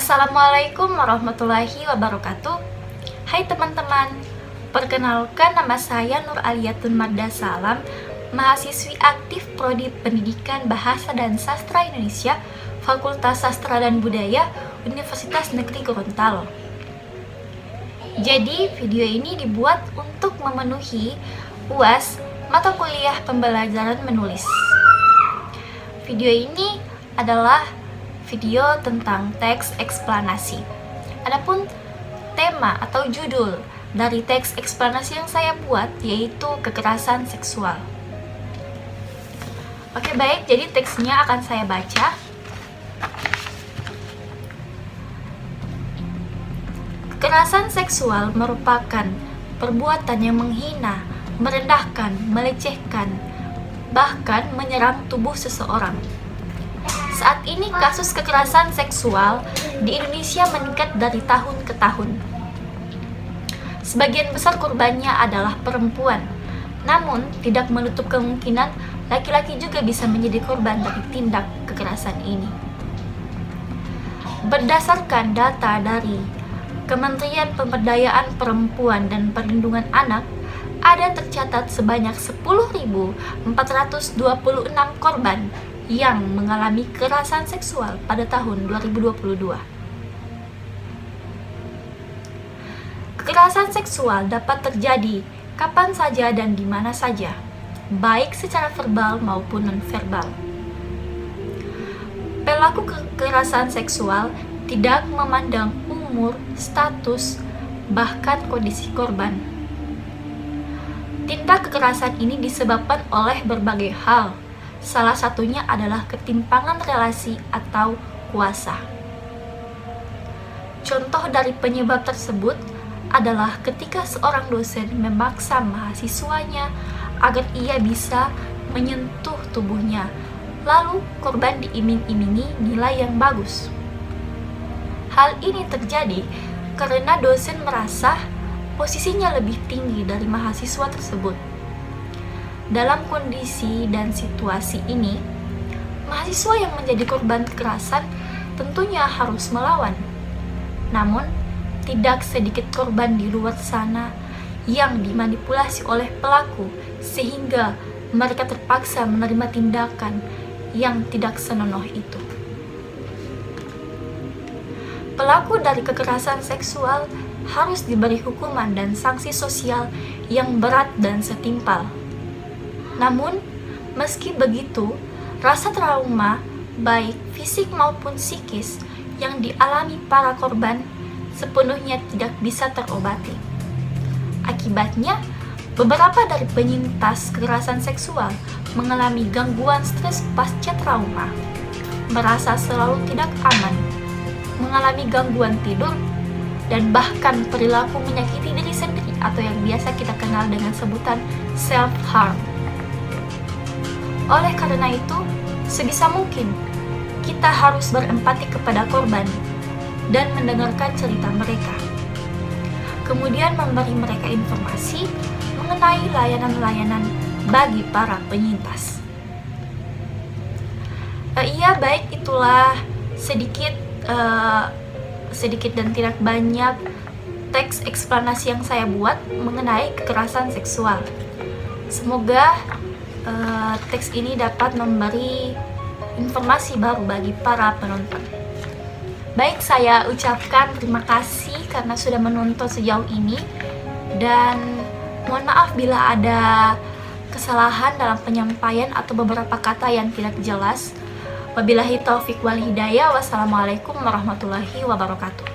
Assalamualaikum warahmatullahi wabarakatuh. Hai teman-teman, perkenalkan nama saya Nur Aliyatun Marda Salam, mahasiswi aktif Prodi Pendidikan Bahasa dan Sastra Indonesia, Fakultas Sastra dan Budaya, Universitas Negeri Gorontalo. Jadi video ini dibuat untuk memenuhi UAS mata kuliah pembelajaran menulis. Video ini adalah video tentang teks eksplanasi. Adapun tema atau judul dari teks eksplanasi yang saya buat yaitu kekerasan seksual. Oke, baik, jadi teksnya akan saya baca. Kekerasan seksual merupakan perbuatan yang menghina, merendahkan, melecehkan, bahkan menyerang tubuh seseorang. Saat ini kasus kekerasan seksual di Indonesia meningkat dari tahun ke tahun. Sebagian besar korbannya adalah perempuan, namun tidak menutup kemungkinan laki-laki juga bisa menjadi korban dari tindak kekerasan ini. Berdasarkan data dari Kementerian Pemberdayaan Perempuan dan Perlindungan Anak, ada tercatat sebanyak 10.426 korban yang mengalami kekerasan seksual pada tahun 2022. Kekerasan seksual dapat terjadi kapan saja dan di mana saja, baik secara verbal maupun non-verbal. Pelaku kekerasan seksual tidak memandang umur, status, bahkan kondisi korban. Tindak kekerasan ini disebabkan oleh berbagai hal. Salah satunya adalah ketimpangan relasi atau kuasa. Contoh dari penyebab tersebut adalah ketika seorang dosen memaksa mahasiswanya agar ia bisa menyentuh tubuhnya, lalu korban diiming-imingi nilai yang bagus. Hal ini terjadi karena dosen merasa posisinya lebih tinggi dari mahasiswa tersebut. Dalam kondisi dan situasi ini, mahasiswa yang menjadi korban kekerasan tentunya harus melawan. Namun, tidak sedikit korban di luar sana yang dimanipulasi oleh pelaku sehingga mereka terpaksa menerima tindakan yang tidak senonoh itu. Pelaku dari kekerasan seksual harus diberi hukuman dan sanksi sosial yang berat dan setimpal. Namun, meski begitu, rasa trauma, baik fisik maupun psikis, yang dialami para korban sepenuhnya tidak bisa terobati. Akibatnya, beberapa dari penyintas kekerasan seksual mengalami gangguan stres pasca trauma, merasa selalu tidak aman, mengalami gangguan tidur, dan bahkan perilaku menyakiti diri sendiri atau yang biasa kita kenal dengan sebutan self-harm. Oleh karena itu, sebisa mungkin kita harus berempati kepada korban dan mendengarkan cerita mereka. Kemudian memberi mereka informasi mengenai layanan-layanan bagi para penyintas. Iya, baik, itulah sedikit dan tidak banyak teks eksplanasi yang saya buat mengenai kekerasan seksual. Semoga teks ini dapat memberi informasi baru bagi para penonton. Baik, saya ucapkan terima kasih karena sudah menonton sejauh ini, dan mohon maaf bila ada kesalahan dalam penyampaian atau beberapa kata yang tidak jelas. Wabillahi taufik wal hidayah. Wassalamualaikum warahmatullahi wabarakatuh.